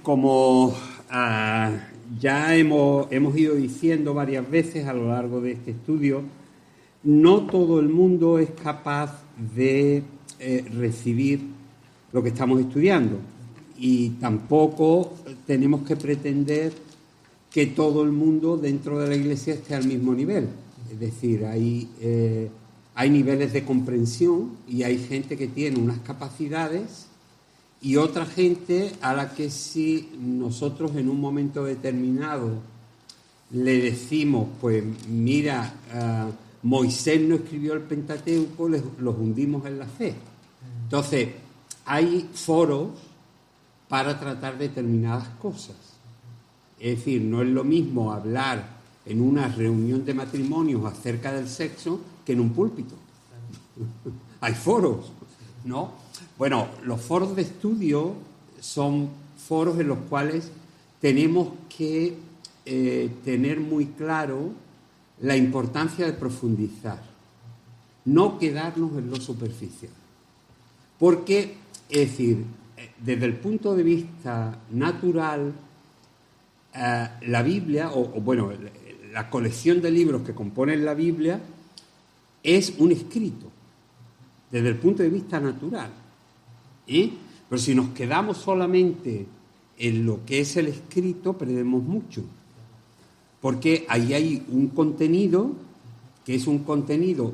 como ya hemos ido diciendo varias veces a lo largo de este estudio, no todo el mundo es capaz de recibir lo que estamos estudiando y tampoco tenemos que pretender que todo el mundo dentro de la Iglesia esté al mismo nivel. Es decir, hay niveles de comprensión y hay gente que tiene unas capacidades y otra gente a la que si nosotros en un momento determinado le decimos, pues mira, Moisés no escribió el Pentateuco, los hundimos en la fe. Entonces, hay foros para tratar determinadas cosas. Es decir, no es lo mismo hablar en una reunión de matrimonios acerca del sexo que en un púlpito. Hay foros, ¿no? Bueno, los foros de estudio son foros en los cuales tenemos que tener muy claro la importancia de profundizar, no quedarnos en lo superficial. Porque, es decir, desde el punto de vista natural, la Biblia, bueno, la colección de libros que componen la Biblia es un escrito, desde el punto de vista natural. Pero si nos quedamos solamente en lo que es el escrito, perdemos mucho. Porque ahí hay un contenido que es un contenido,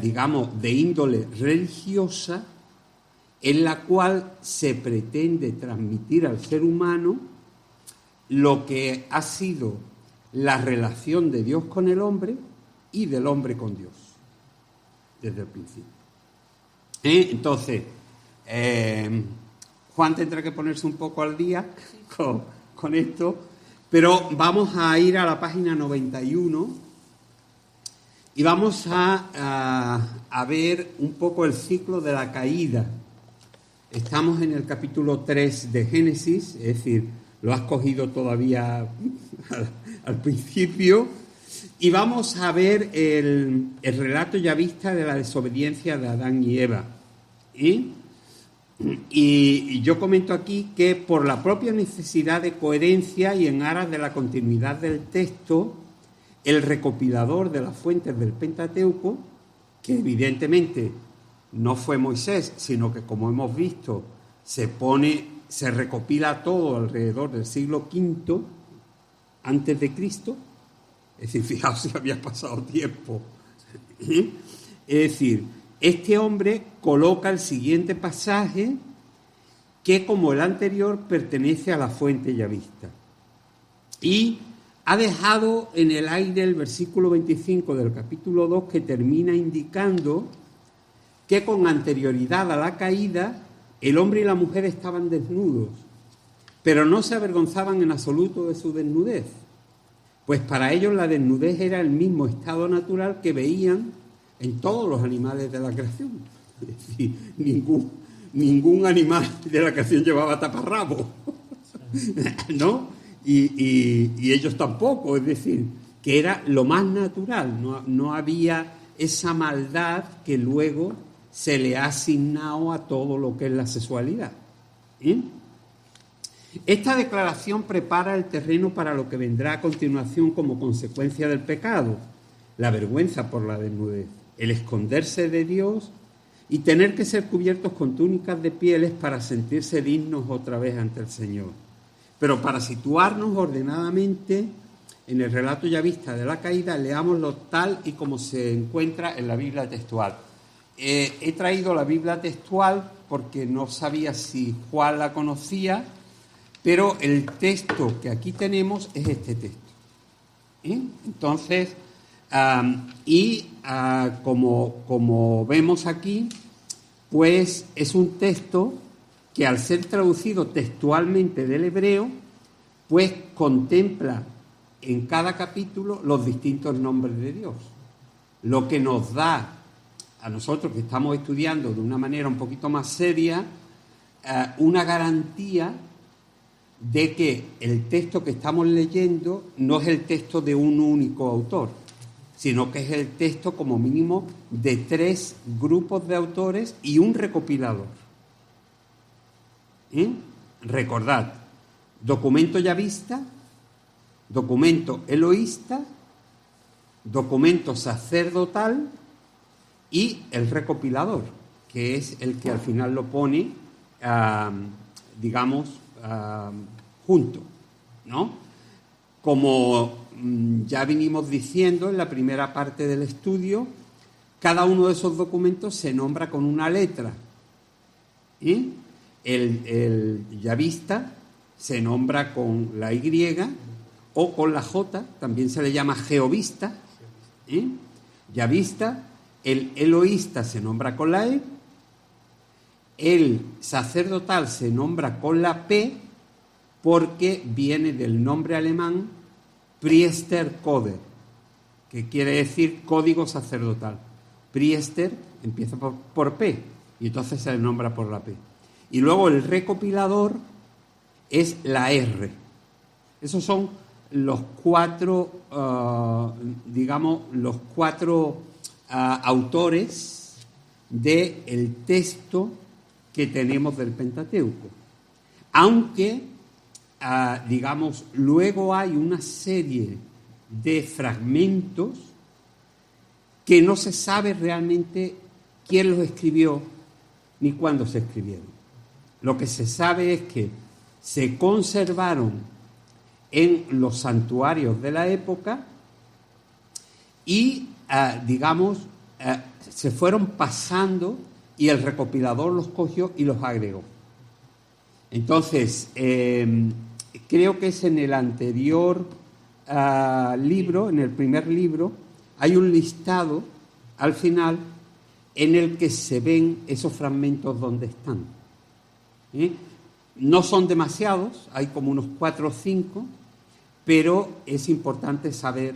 digamos, de índole religiosa, en la cual se pretende transmitir al ser humano lo que ha sido la relación de Dios con el hombre y del hombre con Dios, desde el principio. Entonces, Juan tendrá que ponerse un poco al día con esto, pero vamos a ir a la página 91 y vamos a ver un poco el ciclo de la caída. Estamos en el capítulo 3 de Génesis, es decir, lo has cogido todavía al principio, y vamos a ver el relato ya vista de la desobediencia de Adán y Eva. Y yo comento aquí que por la propia necesidad de coherencia y en aras de la continuidad del texto, el recopilador de las fuentes del Pentateuco, que evidentemente no fue Moisés, sino que, como hemos visto, se recopila todo alrededor del siglo V antes de Cristo. Es decir, fijaos si había pasado tiempo. Es decir, este hombre coloca el siguiente pasaje que, como el anterior, pertenece a la fuente ya vista. Y ha dejado en el aire el versículo 25 del capítulo 2, que termina indicando que con anterioridad a la caída el hombre y la mujer estaban desnudos, pero no se avergonzaban en absoluto de su desnudez, pues para ellos la desnudez era el mismo estado natural que veían en todos los animales de la creación. Es decir, ningún animal de la creación llevaba taparrabo, ¿no? Y ellos tampoco, es decir, que era lo más natural, no había esa maldad que luego se le ha asignado a todo lo que es la sexualidad. Esta declaración prepara el terreno para lo que vendrá a continuación como consecuencia del pecado: la vergüenza por la desnudez, el esconderse de Dios y tener que ser cubiertos con túnicas de pieles para sentirse dignos otra vez ante el Señor. Pero para situarnos ordenadamente en el relato ya vista de la caída, leámoslo tal y como se encuentra en la Biblia textual. He traído la Biblia textual porque no sabía si Juan la conocía, pero el texto que aquí tenemos es este texto. Entonces, como vemos aquí, pues es un texto que, al ser traducido textualmente del hebreo, pues contempla en cada capítulo los distintos nombres de Dios, lo que nos da a nosotros, que estamos estudiando de una manera un poquito más seria, una garantía de que el texto que estamos leyendo no es el texto de un único autor, sino que es el texto como mínimo de 3 grupos de autores y un recopilador. Recordad, documento yavista, documento eloísta, documento sacerdotal y el recopilador, que es el que al final lo pone, junto, ¿no? Como ya vinimos diciendo en la primera parte del estudio, cada uno de esos documentos se nombra con una letra. El yavista se nombra con la Y o con la J, también se le llama jehovista. Yavista. El eloísta se nombra con la E. El sacerdotal se nombra con la P porque viene del nombre alemán Priestercode, que quiere decir código sacerdotal. Priester empieza por P y entonces se le nombra por la P. Y luego el recopilador es la R. Esos son los cuatro, autores del texto que tenemos del Pentateuco. Aunque, luego hay una serie de fragmentos que no se sabe realmente quién los escribió ni cuándo se escribieron. Lo que se sabe es que se conservaron en los santuarios de la época y, se fueron pasando y el recopilador los cogió y los agregó. Entonces, creo que es en el anterior libro, en el primer libro, hay un listado al final en el que se ven esos fragmentos donde están. No son demasiados, hay como unos 4 o 5, pero es importante saber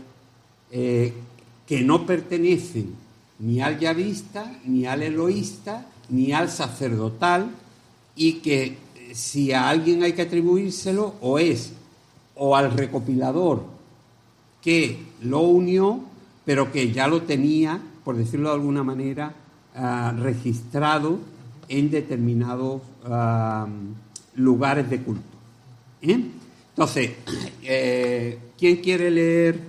que no pertenecen ni al yavista, ni al eloísta, ni al sacerdotal, y que si a alguien hay que atribuírselo, o al recopilador que lo unió, pero que ya lo tenía, por decirlo de alguna manera, registrado en determinados lugares de culto. Entonces, ¿quién quiere leer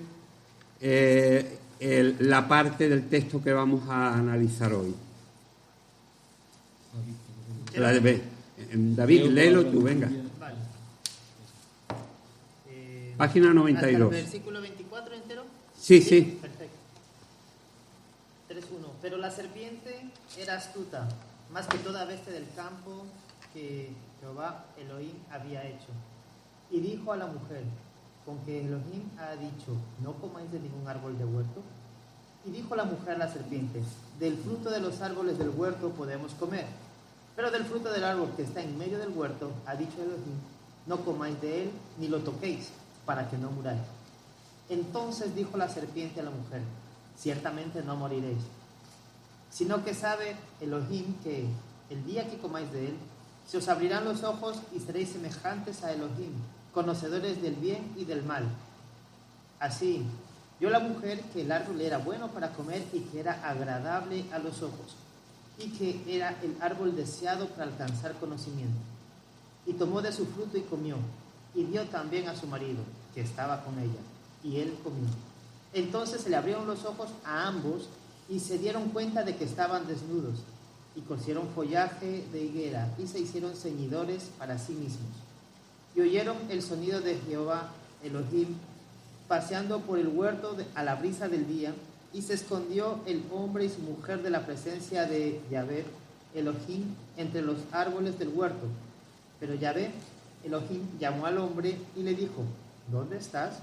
la parte del texto que vamos a analizar hoy? David, léelo tú, venga. Vale. Página 92. ¿Hasta el versículo 24 entero? Sí, sí. Perfecto. 3.1. Pero la serpiente era astuta, más que toda bestia del campo que Jehová Elohim había hecho. Y dijo a la mujer, con que Elohim ha dicho, no comáis de ningún árbol de huerto. Y dijo la mujer a la serpiente, del fruto de los árboles del huerto podemos comer, pero del fruto del árbol que está en medio del huerto, ha dicho Elohim, no comáis de él, ni lo toquéis, para que no muráis. Entonces dijo la serpiente a la mujer, ciertamente no moriréis, sino que sabe Elohim que el día que comáis de él, se os abrirán los ojos y seréis semejantes a Elohim, conocedores del bien y del mal. Así, vio la mujer que el árbol era bueno para comer y que era agradable a los ojos, y que era el árbol deseado para alcanzar conocimiento. Y tomó de su fruto y comió, y dio también a su marido, que estaba con ella, y él comió. Entonces se le abrieron los ojos a ambos, y se dieron cuenta de que estaban desnudos, y cosieron follaje de higuera, y se hicieron ceñidores para sí mismos. Y oyeron el sonido de Jehová Elohim, paseando por el huerto a la brisa del día, y se escondió el hombre y su mujer de la presencia de Yahvé Elohim entre los árboles del huerto. Pero Yahvé Elohim llamó al hombre y le dijo, ¿dónde estás?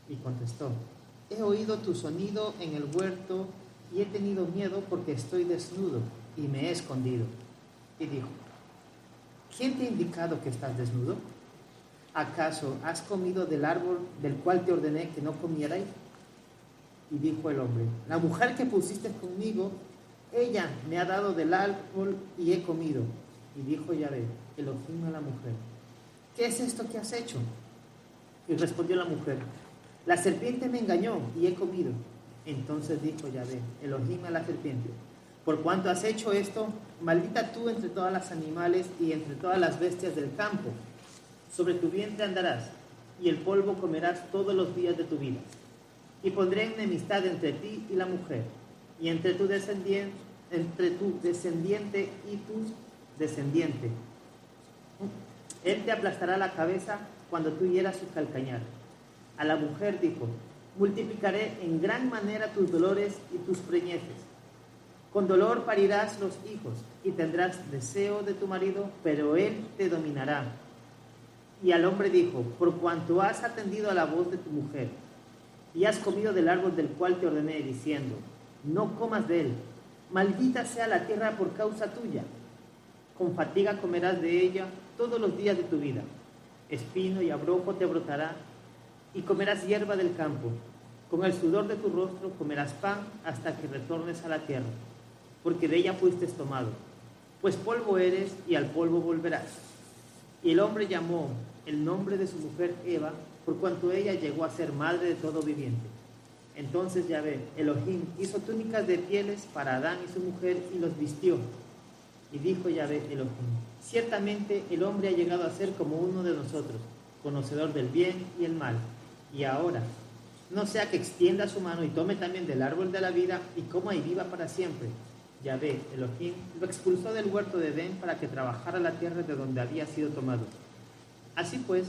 Y contestó, he oído tu sonido en el huerto y he tenido miedo porque estoy desnudo y me he escondido. Y dijo, ¿quién te ha indicado que estás desnudo? ¿Acaso has comido del árbol del cual te ordené que no comierais? Y dijo el hombre, la mujer que pusiste conmigo, ella me ha dado del árbol y he comido. Y dijo Yahvé Elohim a la mujer, ¿qué es esto que has hecho? Y respondió la mujer, la serpiente me engañó y he comido. Entonces dijo Yahvé Elohim a la serpiente, por cuanto has hecho esto, maldita tú entre todas las animales y entre todas las bestias del campo. Sobre tu vientre andarás, y el polvo comerás todos los días de tu vida. Y pondré enemistad entre ti y la mujer, y entre tu descendiente y tu descendiente. Él te aplastará la cabeza cuando tú hieras su calcañar. A la mujer dijo: multiplicaré en gran manera tus dolores y tus preñeces. Con dolor parirás los hijos, y tendrás deseo de tu marido, pero él te dominará. Y al hombre dijo: por cuanto has atendido a la voz de tu mujer, y has comido del árbol del cual te ordené, diciendo: no comas de él, maldita sea la tierra por causa tuya. Con fatiga comerás de ella todos los días de tu vida. Espino y abrojo te brotará, y comerás hierba del campo. Con el sudor de tu rostro comerás pan hasta que retornes a la tierra, porque de ella fuiste tomado. Pues polvo eres y al polvo volverás. Y el hombre llamó el nombre de su mujer Eva, por cuanto ella llegó a ser madre de todo viviente. Entonces Yahvé, Elohim, hizo túnicas de pieles para Adán y su mujer y los vistió. Y dijo Yahvé, Elohim: ciertamente el hombre ha llegado a ser como uno de nosotros, conocedor del bien y el mal. Y ahora, no sea que extienda su mano y tome también del árbol de la vida y coma y viva para siempre. Yahvé, Elohim, lo expulsó del huerto de Edén para que trabajara la tierra de donde había sido tomado. Así pues,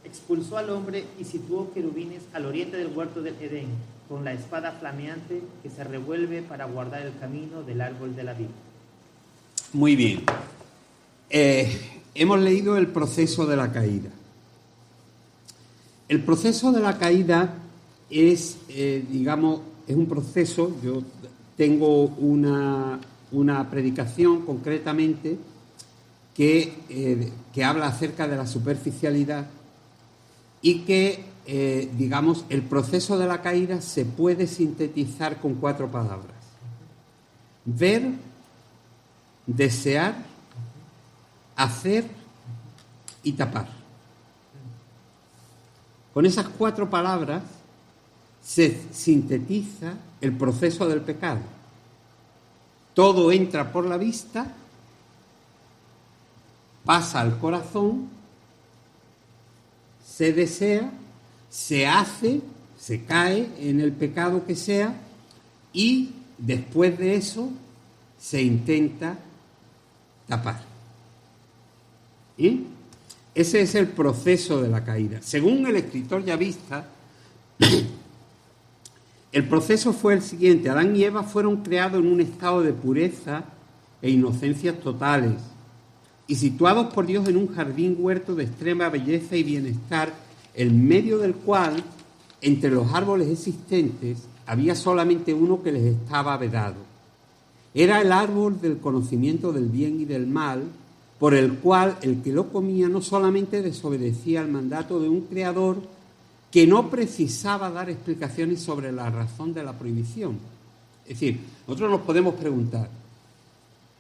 expulsó al hombre y situó querubines al oriente del huerto de Edén, con la espada flameante que se revuelve para guardar el camino del árbol de la vida. Muy bien. Hemos leído el proceso de la caída. El proceso de la caída es, es un proceso. Yo tengo una predicación concretamente que habla acerca de la superficialidad y que, el proceso de la caída se puede sintetizar con 4 palabras: ver, desear, hacer y tapar. Con esas 4 palabras se sintetiza el proceso del pecado. Todo entra por la vista, pasa al corazón, se desea, se hace, se cae en el pecado que sea, y después de eso se intenta tapar. ¿Y? Ese es el proceso de la caída. Según el escritor yavista, el proceso fue el siguiente: Adán y Eva fueron creados en un estado de pureza e inocencia totales y situados por Dios en un jardín huerto de extrema belleza y bienestar, en medio del cual, entre los árboles existentes, había solamente uno que les estaba vedado. Era el árbol del conocimiento del bien y del mal, por el cual el que lo comía no solamente desobedecía al mandato de un creador que no precisaba dar explicaciones sobre la razón de la prohibición. Es decir, nosotros nos podemos preguntar,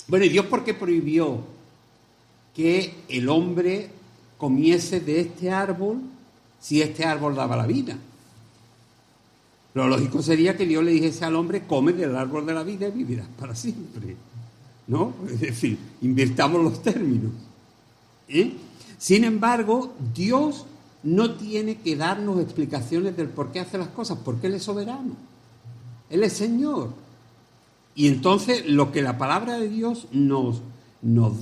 bueno, ¿y Dios por qué prohibió que el hombre comiese de este árbol si este árbol daba la vida? Lo lógico sería que Dios le dijese al hombre: come del árbol de la vida y vivirás para siempre, ¿no? Es decir, invirtamos los términos. Sin embargo, Dios no tiene que darnos explicaciones del por qué hace las cosas, porque Él es soberano, Él es Señor. Y entonces lo que la palabra de Dios nos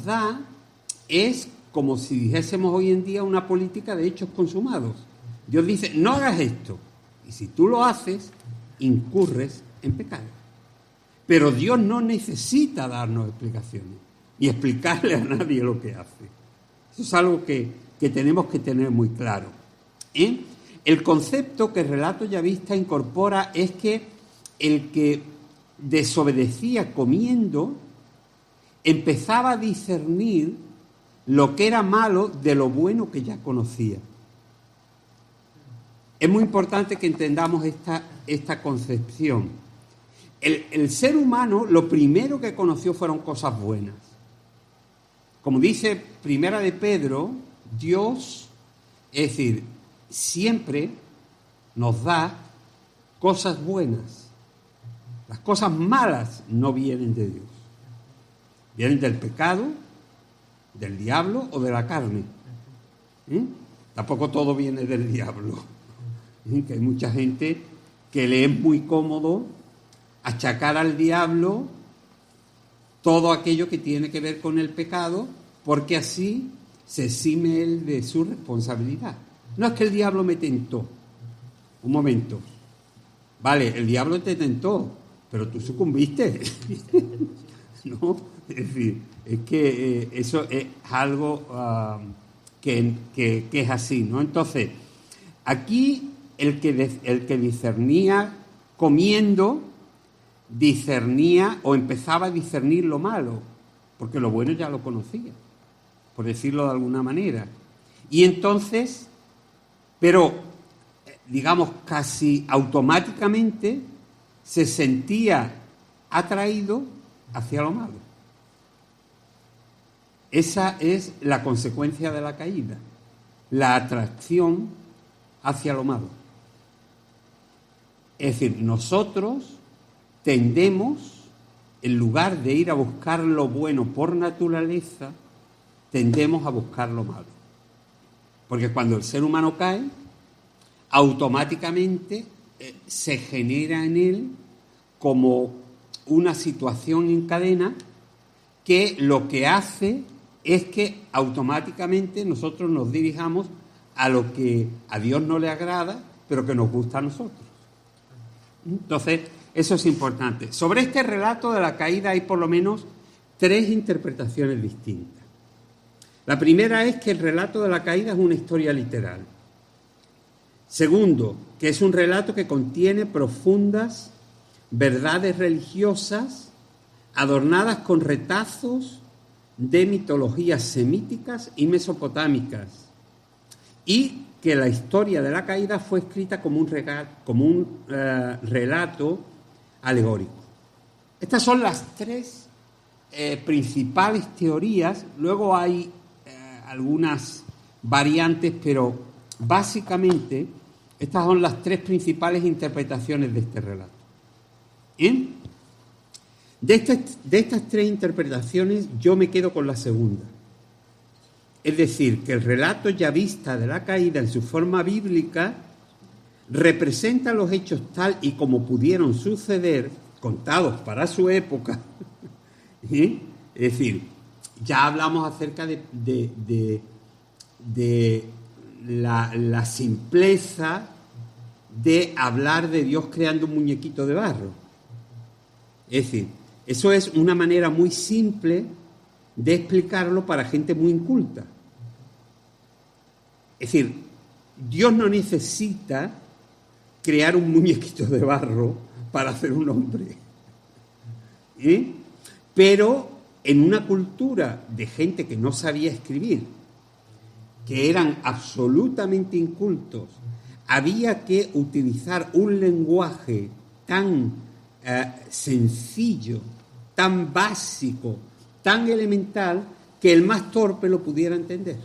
da es como si dijésemos hoy en día una política de hechos consumados. Dios dice: no hagas esto, y si tú lo haces, incurres en pecado. Pero Dios no necesita darnos explicaciones y explicarle a nadie lo que hace. Eso es algo que tenemos que tener muy claro. El concepto que el relato yavista incorpora es que el que desobedecía comiendo empezaba a discernir lo que era malo de lo bueno que ya conocía. Es muy importante que entendamos esta concepción. El ser humano, lo primero que conoció fueron cosas buenas. Como dice Primera de Pedro, Dios, es decir, siempre nos da cosas buenas. Las cosas malas no vienen de Dios. Vienen del pecado, del diablo o de la carne. tampoco todo viene del diablo. Que hay mucha gente que le es muy cómodo achacar al diablo todo aquello que tiene que ver con el pecado, porque así se exime él de su responsabilidad. No es que el diablo me tentó. Un momento. Vale, el diablo te tentó, pero tú sucumbiste. ¿No? Es decir, es que eso es algo que es así, ¿no? Entonces, aquí el que discernía comiendo, discernía o empezaba a discernir lo malo, porque lo bueno ya lo conocía, por decirlo de alguna manera. Y entonces, pero, digamos, casi automáticamente se sentía atraído hacia lo malo. Esa es la consecuencia de la caída, la atracción hacia lo malo. Es decir, nosotros tendemos, en lugar de ir a buscar lo bueno por naturaleza, tendemos a buscar lo malo. Porque cuando el ser humano cae, automáticamente se genera en él como una situación en cadena que lo que hace es que automáticamente nosotros nos dirijamos a lo que a Dios no le agrada, pero que nos gusta a nosotros. Entonces, eso es importante. Sobre este relato de la caída hay por lo menos 3 interpretaciones distintas. La primera es que el relato de la caída es una historia literal. Segundo, que es un relato que contiene profundas verdades religiosas adornadas con retazos de mitologías semíticas y mesopotámicas, y que la historia de la caída fue escrita como un relato alegórico. Estas son las 3 principales teorías. Luego hay algunas variantes, pero básicamente estas son las 3 principales interpretaciones de este relato. ¿Bien? De estas 3 interpretaciones yo me quedo con la segunda. Es decir, que el relato yavista de la caída en su forma bíblica representa los hechos tal y como pudieron suceder, contados para su época. ¿Sí? Es decir, ya hablamos acerca de la simpleza de hablar de Dios creando un muñequito de barro. Es decir, eso es una manera muy simple de explicarlo para gente muy inculta. Es decir, Dios no necesita crear un muñequito de barro para hacer un hombre. Pero en una cultura de gente que no sabía escribir, que eran absolutamente incultos, había que utilizar un lenguaje tan sencillo, tan básico, tan elemental, que el más torpe lo pudiera entender.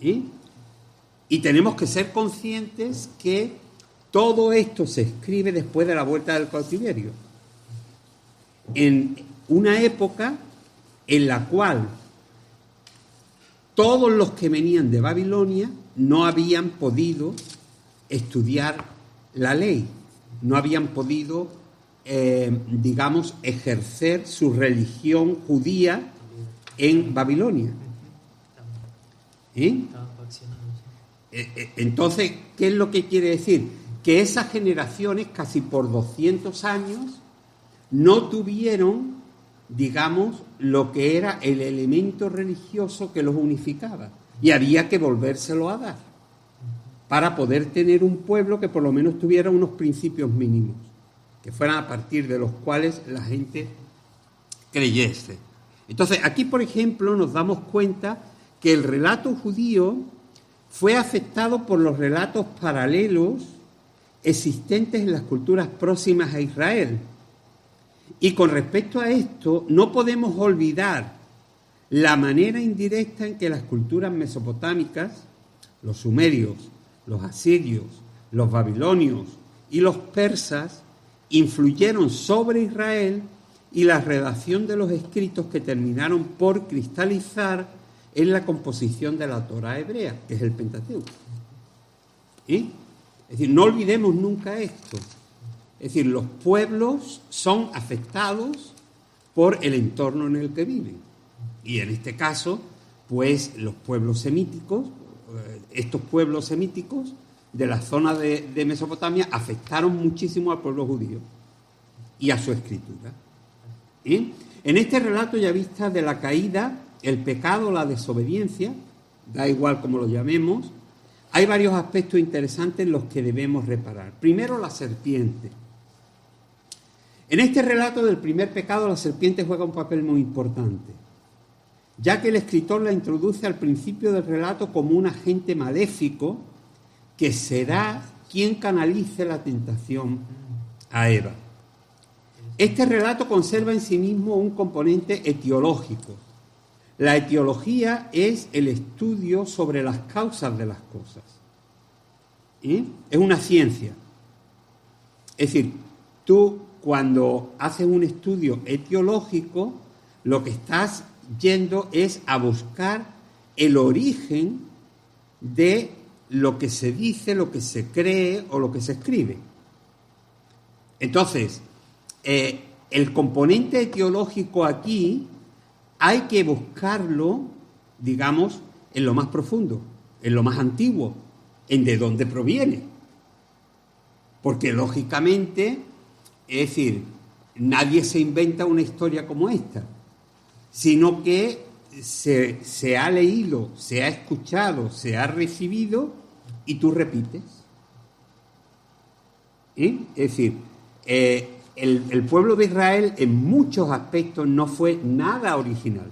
Y tenemos que ser conscientes que todo esto se escribe después de la vuelta del cautiverio, en una época en la cual todos los que venían de Babilonia no habían podido estudiar la ley, no habían podido, digamos, ejercer su religión judía en Babilonia. Entonces, ¿qué es lo que quiere decir? Que esas generaciones, casi por 200 años, no tuvieron, digamos, lo que era el elemento religioso que los unificaba. Y había que volvérselo a dar para poder tener un pueblo que por lo menos tuviera unos principios mínimos, que fueran a partir de los cuales la gente creyese. Entonces, aquí, por ejemplo, nos damos cuenta que el relato judío fue afectado por los relatos paralelos existentes en las culturas próximas a Israel. Y con respecto a esto, no podemos olvidar la manera indirecta en que las culturas mesopotámicas, los sumerios, los asirios, los babilonios y los persas, influyeron sobre Israel y la redacción de los escritos que terminaron por cristalizar en la composición de la Torá hebrea, que es el Pentateuco. Es decir, no olvidemos nunca esto. Es decir, los pueblos son afectados por el entorno en el que viven. Y en este caso, pues los pueblos semíticos, estos pueblos semíticos de la zona de Mesopotamia afectaron muchísimo al pueblo judío y a su escritura. En este relato ya vista de la caída, el pecado, la desobediencia, da igual como lo llamemos, hay varios aspectos interesantes en los que debemos reparar. Primero, la serpiente. En este relato del primer pecado, la serpiente juega un papel muy importante, ya que el escritor la introduce al principio del relato como un agente maléfico que será quien canalice la tentación a Eva. Este relato conserva en sí mismo un componente etiológico. La etiología es el estudio sobre las causas de las cosas. Es una ciencia. Es decir, tú cuando haces un estudio etiológico, lo que estás yendo es a buscar el origen de lo que se dice, lo que se cree o lo que se escribe. Entonces, el componente etiológico aquí hay que buscarlo, digamos, en lo más profundo, en lo más antiguo, en de dónde proviene. Porque, lógicamente, es decir, nadie se inventa una historia como esta, sino que se ha leído, se ha escuchado, se ha recibido y tú repites. Es decir, el pueblo de Israel en muchos aspectos no fue nada original.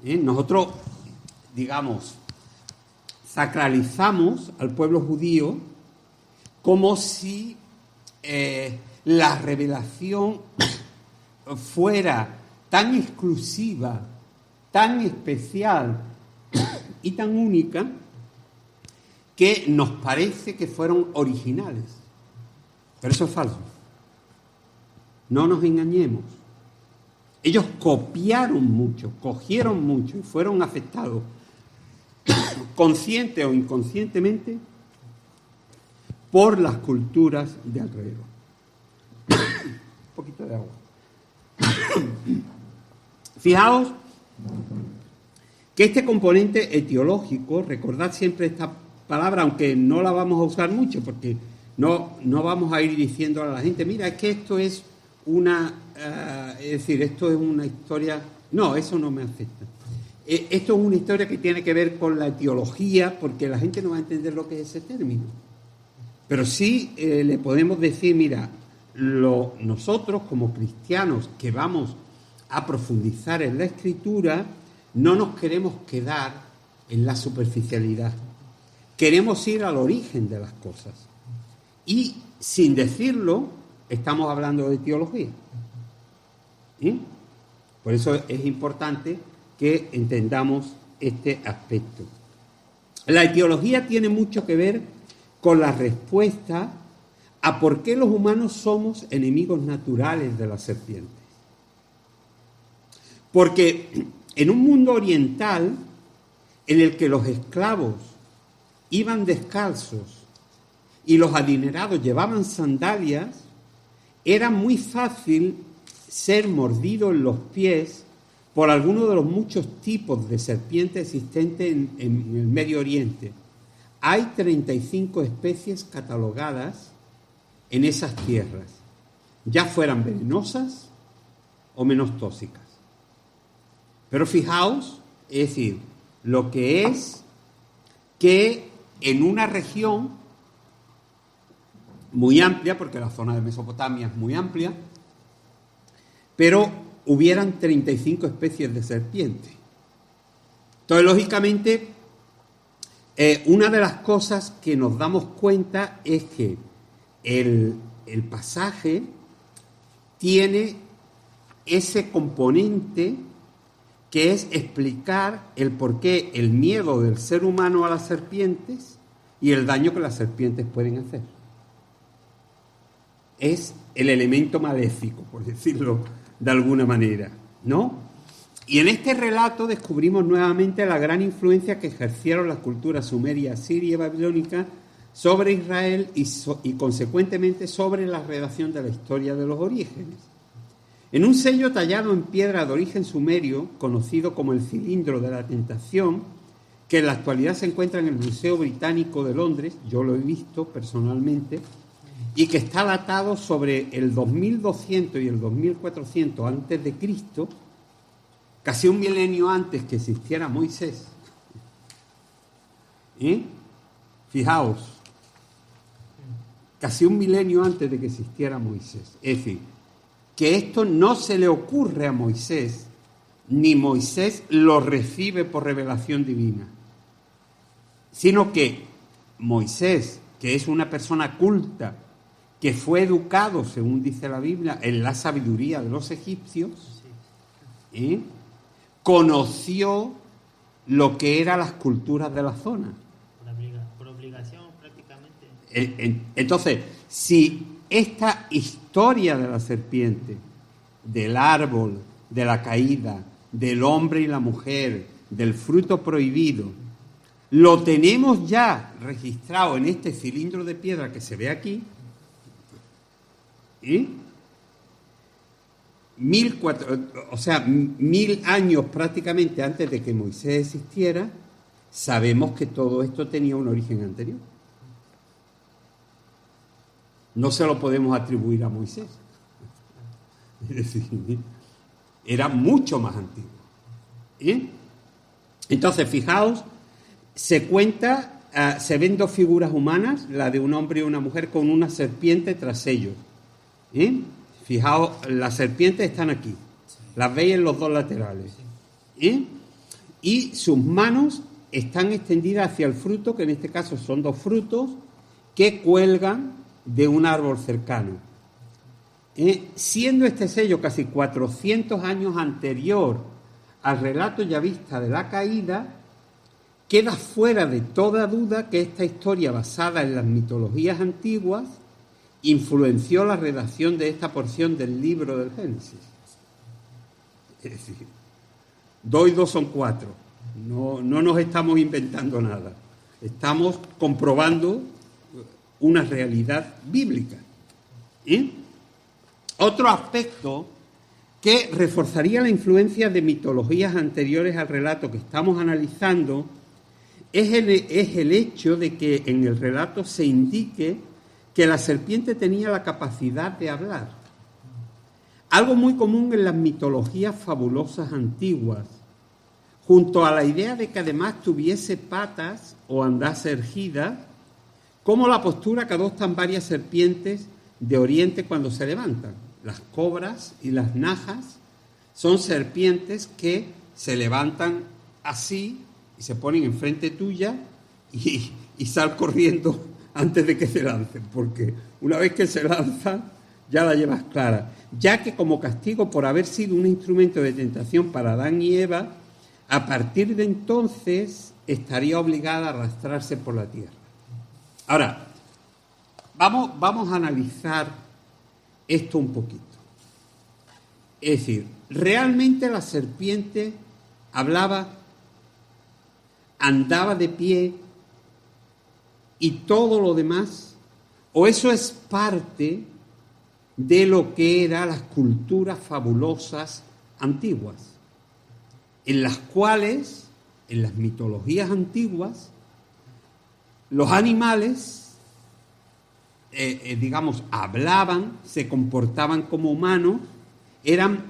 Nosotros, digamos, sacralizamos al pueblo judío como si la revelación fuera tan exclusiva, tan especial y tan única que nos parece que fueron originales. Pero eso es falso. No nos engañemos. Ellos copiaron mucho, cogieron mucho y fueron afectados, consciente o inconscientemente, por las culturas de alrededor. Un poquito de agua. Fijaos que este componente etiológico, recordad siempre esta palabra, aunque no la vamos a usar mucho, porque no vamos a ir diciendo a la gente, mira, es que esto es esto es una historia. No, eso no me afecta. Esto es una historia que tiene que ver con la etiología, porque la gente no va a entender lo que es ese término. Pero sí le podemos decir, mira, nosotros como cristianos que vamos a profundizar en la Escritura, no nos queremos quedar en la superficialidad. Queremos ir al origen de las cosas. Y sin decirlo, estamos hablando de teología. Por eso es importante que entendamos este aspecto. La etiología tiene mucho que ver con la respuesta a por qué los humanos somos enemigos naturales de las serpientes. Porque en un mundo oriental en el que los esclavos iban descalzos y los adinerados llevaban sandalias, era muy fácil ser mordido en los pies por alguno de los muchos tipos de serpientes existentes en el Medio Oriente. Hay 35 especies catalogadas en esas tierras, ya fueran venenosas o menos tóxicas. Pero fijaos, es decir, lo que es que en una región muy amplia, porque la zona de Mesopotamia es muy amplia, pero hubieran 35 especies de serpientes. Entonces, lógicamente, una de las cosas que nos damos cuenta es que el pasaje tiene ese componente que es explicar el porqué, el miedo del ser humano a las serpientes y el daño que las serpientes pueden hacer. Es el elemento maléfico, por decirlo de alguna manera, ¿no? Y en este relato descubrimos nuevamente la gran influencia que ejercieron las culturas sumeria, siria y babilónica sobre Israel y consecuentemente sobre la redacción de la historia de los orígenes. En un sello tallado en piedra de origen sumerio, conocido como el Cilindro de la Tentación, que en la actualidad se encuentra en el Museo Británico de Londres, yo lo he visto personalmente, y que está datado sobre el 2200 y el 2400 antes de Cristo, casi un milenio antes que existiera Moisés. Fijaos, casi un milenio antes de que existiera Moisés. Es decir, que esto no se le ocurre a Moisés, ni Moisés lo recibe por revelación divina, sino que Moisés, que es una persona culta, que fue educado, según dice la Biblia, en la sabiduría de los egipcios, conoció lo que eran las culturas de la zona. Por obligación, prácticamente. Entonces, si esta historia de la serpiente, del árbol, de la caída, del hombre y la mujer, del fruto prohibido, lo tenemos ya registrado en este cilindro de piedra que se ve aquí, 1000 años prácticamente antes de que Moisés existiera, sabemos que todo esto tenía un origen anterior. No se lo podemos atribuir a Moisés. Es decir, era mucho más antiguo. Entonces, fijaos, se cuenta, se ven dos figuras humanas, la de un hombre y una mujer, con una serpiente tras ellos. Fijaos, las serpientes están aquí, las veis en los dos laterales. Y sus manos están extendidas hacia el fruto, que en este caso son dos frutos, que cuelgan de un árbol cercano. Siendo este sello casi 400 años anterior al relato yavista de la caída, queda fuera de toda duda que esta historia basada en las mitologías antiguas influenció la redacción de esta porción del libro del Génesis. Es decir, 2 y 2 son 4. No nos estamos inventando nada. Estamos comprobando una realidad bíblica. Otro aspecto que reforzaría la influencia de mitologías anteriores al relato que estamos analizando es el hecho de que en el relato se indique que la serpiente tenía la capacidad de hablar. Algo muy común en las mitologías fabulosas antiguas, junto a la idea de que además tuviese patas o andase erguida, como la postura que adoptan varias serpientes de Oriente cuando se levantan. Las cobras y las najas son serpientes que se levantan así y se ponen enfrente tuya y sal corriendo antes de que se lancen, porque una vez que se lanzan ya la llevas clara, ya que como castigo por haber sido un instrumento de tentación para Adán y Eva, a partir de entonces estaría obligada a arrastrarse por la tierra. Ahora, vamos a analizar esto un poquito. Es decir, ¿realmente la serpiente hablaba, andaba de pie y todo lo demás? ¿O eso es parte de lo que eran las culturas fabulosas antiguas, en las cuales, en las mitologías antiguas, los animales, hablaban, se comportaban como humanos, eran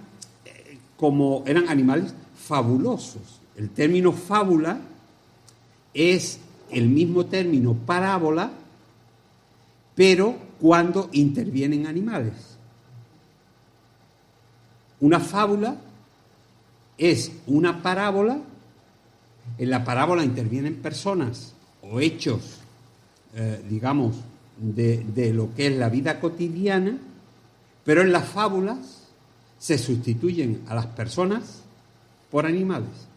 animales fabulosos? El término fábula es el mismo término parábola, pero cuando intervienen animales. Una fábula es una parábola, en la parábola intervienen personas o hechos, de lo que es la vida cotidiana, pero en las fábulas se sustituyen a las personas por animales.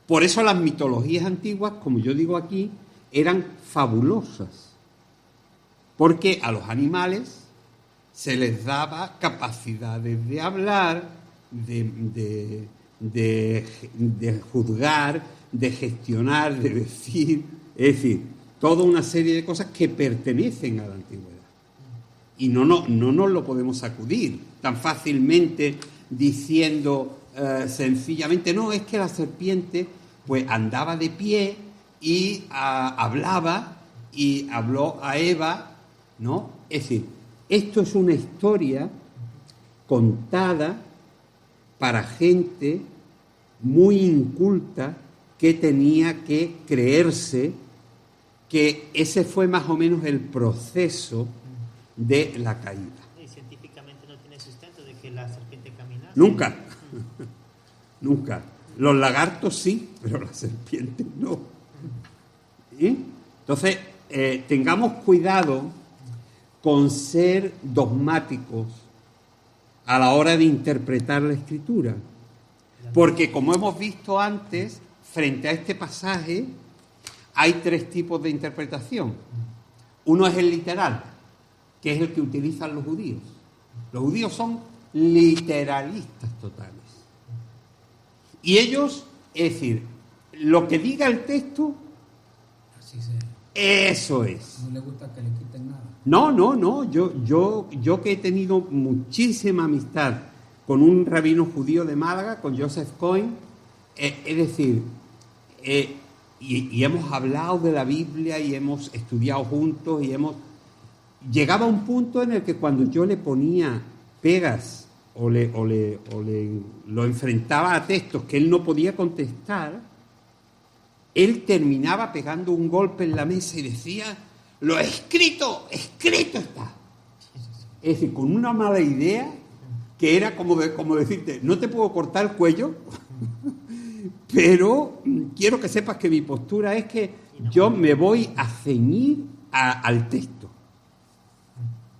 Por eso las mitologías antiguas, como yo digo aquí, eran fabulosas, porque a los animales se les daba capacidades de hablar, de juzgar, de gestionar, de decir, es decir, toda una serie de cosas que pertenecen a la antigüedad. Y no nos lo podemos sacudir tan fácilmente diciendo sencillamente, no, es que la serpiente pues andaba de pie y hablaba y habló a Eva, ¿no? Es decir, esto es una historia contada para gente muy inculta que tenía que creerse que ese fue más o menos el proceso de la caída. Y científicamente no tiene sustento de que la serpiente caminase. Nunca. Nunca. Los lagartos sí, pero las serpientes no. Entonces, tengamos cuidado con ser dogmáticos a la hora de interpretar la Escritura. Porque, como hemos visto antes, frente a este pasaje, hay tres tipos de interpretación. Uno es el literal, que es el que utilizan los judíos. Los judíos son literalistas totales. Y ellos, es decir, lo que diga el texto, así sea. Eso es. No le gusta que le quiten nada. No. Yo que he tenido muchísima amistad con un rabino judío de Málaga, con Joseph Cohen, es decir, y hemos hablado de la Biblia y hemos estudiado juntos y llegaba a un punto en el que cuando yo le ponía pegas o lo enfrentaba a textos que él no podía contestar, él terminaba pegando un golpe en la mesa y decía, lo escrito está. Es decir, con una mala idea que era como decirte, no te puedo cortar el cuello, pero quiero que sepas que mi postura es que yo me voy a ceñir al texto,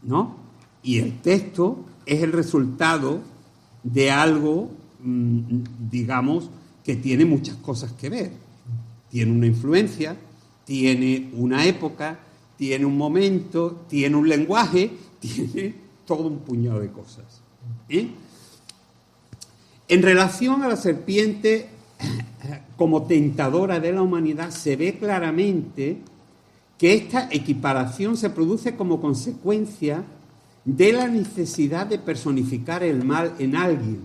¿no? Y el texto es el resultado de algo, digamos, que tiene muchas cosas que ver. Tiene una influencia, tiene una época, tiene un momento, tiene un lenguaje, tiene todo un puñado de cosas. En relación a la serpiente como tentadora de la humanidad, se ve claramente que esta equiparación se produce como consecuencia de la necesidad de personificar el mal en alguien.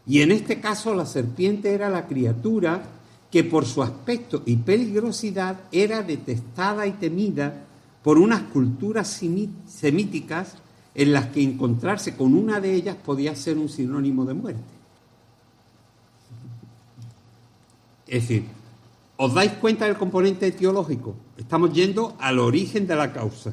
Y en este caso la serpiente era la criatura que por su aspecto y peligrosidad era detestada y temida por unas culturas semíticas en las que encontrarse con una de ellas podía ser un sinónimo de muerte. Es decir, ¿os dais cuenta del componente etiológico? Estamos yendo al origen de la causa.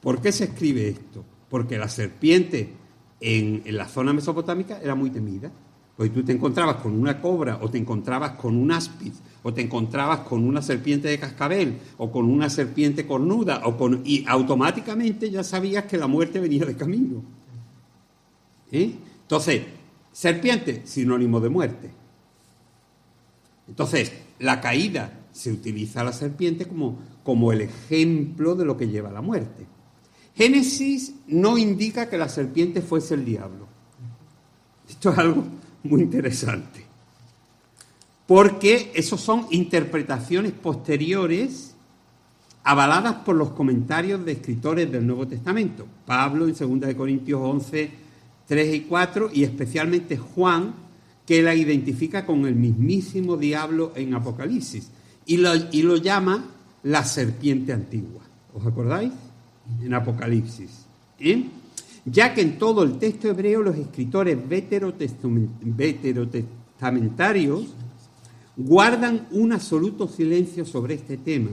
¿Por qué se escribe esto? Porque la serpiente en la zona mesopotámica era muy temida. Pues tú te encontrabas con una cobra, o te encontrabas con un áspid, o te encontrabas con una serpiente de cascabel, o con una serpiente cornuda, y automáticamente ya sabías que la muerte venía de camino. Entonces, serpiente, sinónimo de muerte. Entonces, la caída, se utiliza la serpiente como el ejemplo de lo que lleva a la muerte. Génesis no indica que la serpiente fuese el diablo. Esto es algo muy interesante, porque esos son interpretaciones posteriores avaladas por los comentarios de escritores del Nuevo Testamento. Pablo en 2 Corintios 11, 3 y 4, y especialmente Juan, que la identifica con el mismísimo diablo en Apocalipsis, y lo llama la serpiente antigua. ¿Os acordáis? En Apocalipsis. Ya que en todo el texto hebreo los escritores veterotestamentarios guardan un absoluto silencio sobre este tema,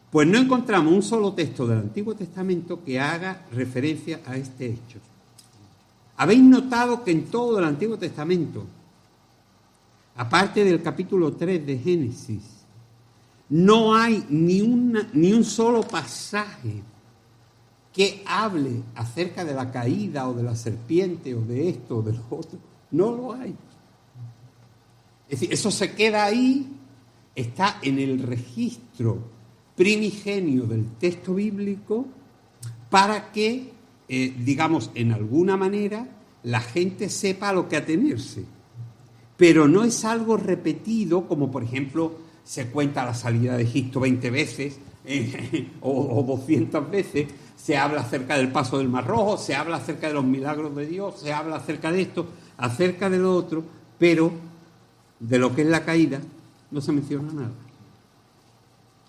pues no encontramos un solo texto del Antiguo Testamento que haga referencia a este hecho. ¿Habéis notado que en todo el Antiguo Testamento, aparte del capítulo 3 de Génesis, no hay ni un solo pasaje que hable acerca de la caída o de la serpiente o de esto o de lo otro? No lo hay. Es decir, eso se queda ahí, está en el registro primigenio del texto bíblico para que, digamos, en alguna manera la gente sepa a lo que atenerse. Pero no es algo repetido, como por ejemplo se cuenta la salida de Egipto 20 veces o 200 veces, se habla acerca del paso del Mar Rojo, se habla acerca de los milagros de Dios, se habla acerca de esto, acerca de lo otro, pero de lo que es la caída no se menciona nada.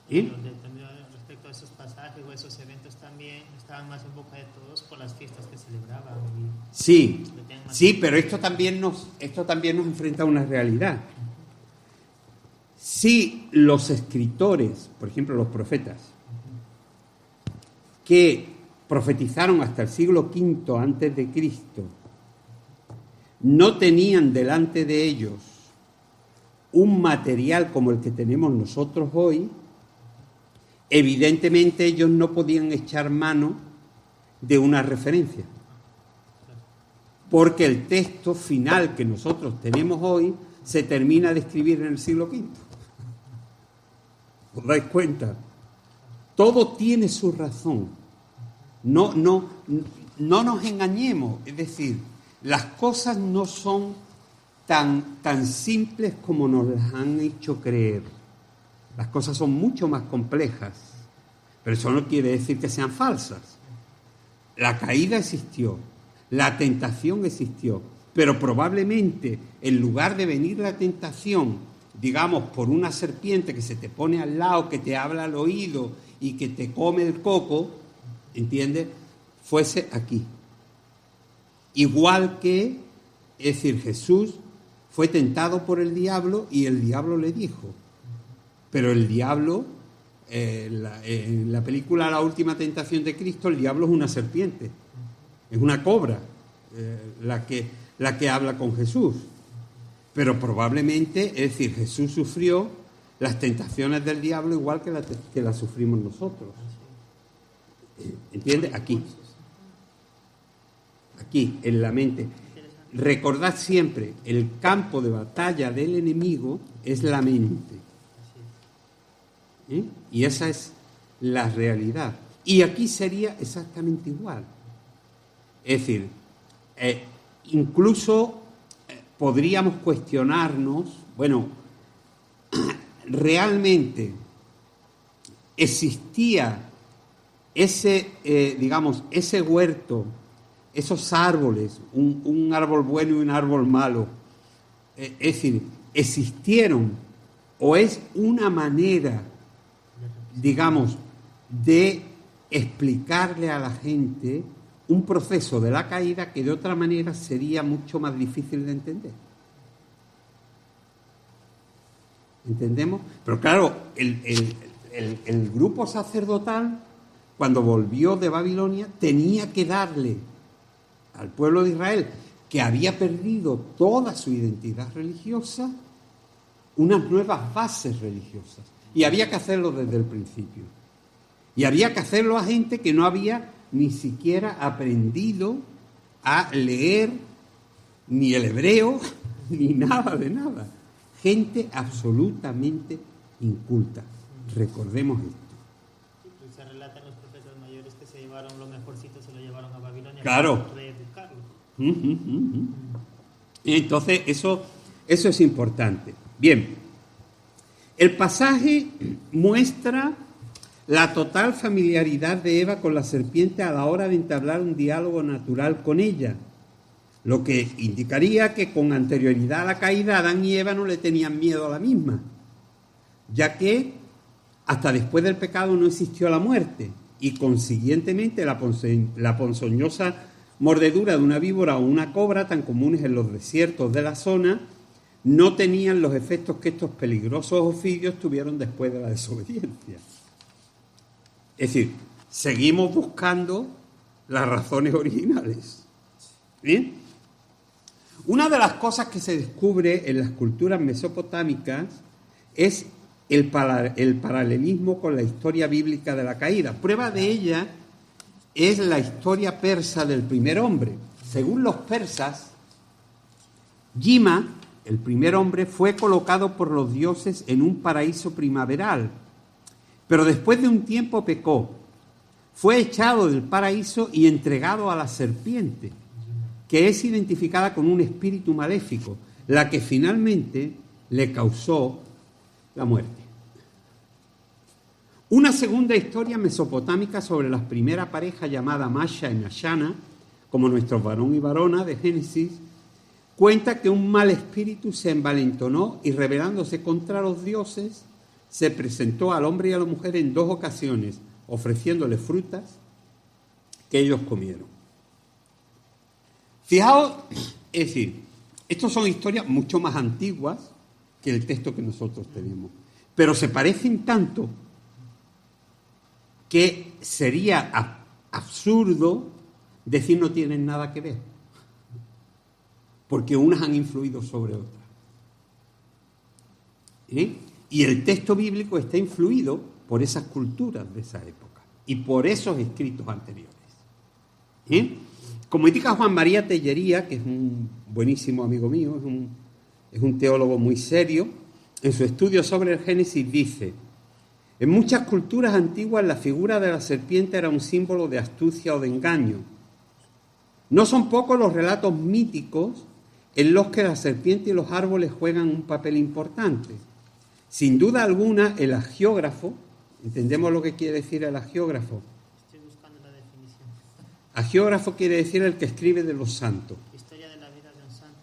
También respecto a esos pasajes o esos eventos también estaban más en boca de todos por las fiestas que celebraban. Sí, pero esto también nos enfrenta a una realidad. Si los escritores, por ejemplo los profetas, que profetizaron hasta el siglo V antes de Cristo, no tenían delante de ellos un material como el que tenemos nosotros hoy, evidentemente ellos no podían echar mano de una referencia. Porque el texto final que nosotros tenemos hoy se termina de escribir en el siglo V. ¿Os dais cuenta? Todo tiene su razón. No nos engañemos. Es decir, las cosas no son tan simples como nos las han hecho creer. Las cosas son mucho más complejas. Pero eso no quiere decir que sean falsas. La caída existió. La tentación existió, pero probablemente en lugar de venir la tentación, digamos, por una serpiente que se te pone al lado, que te habla al oído y que te come el coco, ¿entiendes?, fuese aquí. Igual que, es decir, Jesús fue tentado por el diablo y el diablo le dijo, pero el diablo, en la película La última tentación de Cristo, el diablo es una serpiente. Es una cobra la que habla con Jesús. Pero probablemente, es decir, Jesús sufrió las tentaciones del diablo igual que las sufrimos nosotros. ¿Entiendes? Aquí, en la mente. Recordad siempre, el campo de batalla del enemigo es la mente. Y esa es la realidad. Y aquí sería exactamente igual. Es decir, incluso podríamos cuestionarnos, bueno, ¿realmente existía ese huerto, esos árboles, un árbol bueno y un árbol malo? Es decir, ¿existieron o es una manera, digamos, de explicarle a la gente un proceso de la caída que de otra manera sería mucho más difícil de entender? ¿Entendemos? Pero claro, el grupo sacerdotal, cuando volvió de Babilonia, tenía que darle al pueblo de Israel, que había perdido toda su identidad religiosa, unas nuevas bases religiosas. Y había que hacerlo desde el principio. Y había que hacerlo a gente que no había ni siquiera aprendido a leer ni el hebreo, ni nada de nada. Gente absolutamente inculta. Recordemos esto. Se relatan los profetas mayores que se llevaron lo mejorcito, se lo llevaron a Babilonia. Claro. Para reeducarlo. Entonces, eso es importante. Bien, el pasaje muestra la total familiaridad de Eva con la serpiente a la hora de entablar un diálogo natural con ella, lo que indicaría que con anterioridad a la caída Adán y Eva no le tenían miedo a la misma, ya que hasta después del pecado no existió la muerte y consiguientemente la ponzoñosa mordedura de una víbora o una cobra, tan comunes en los desiertos de la zona, no tenían los efectos que estos peligrosos ofidios tuvieron después de la desobediencia. Es decir, seguimos buscando las razones originales. ¿Bien? Una de las cosas que se descubre en las culturas mesopotámicas es el paralelismo con la historia bíblica de la caída. Prueba de ella es la historia persa del primer hombre. Según los persas, Yima, el primer hombre, fue colocado por los dioses en un paraíso primaveral, pero después de un tiempo pecó. Fue echado del paraíso y entregado a la serpiente. que es identificada con un espíritu maléfico, la que finalmente le causó la muerte. Una segunda historia mesopotámica sobre la primera pareja llamada Masha y Mashana, como nuestros varón y varona de Génesis, cuenta que un mal espíritu se envalentonó y, rebelándose contra los dioses, se presentó al hombre y a la mujer en 2 ocasiones, ofreciéndole frutas que ellos comieron. Fijaos, es decir, estas son historias mucho más antiguas que el texto que nosotros tenemos, pero se parecen tanto que sería absurdo decir no tienen nada que ver, porque unas han influido sobre otras. Y el texto bíblico está influido por esas culturas de esa época y por esos escritos anteriores. Como indica Juan María Tellería, que es un buenísimo amigo mío, es un teólogo muy serio, en su estudio sobre el Génesis dice: en muchas culturas antiguas la figura de la serpiente era un símbolo de astucia o de engaño. No son pocos los relatos míticos en los que la serpiente y los árboles juegan un papel importante. Sin duda alguna, el hagiógrafo, ¿entendemos lo que quiere decir el hagiógrafo? Estoy buscando la definición. Hagiógrafo quiere decir el que escribe de los santos. Historia de la vida de un santo.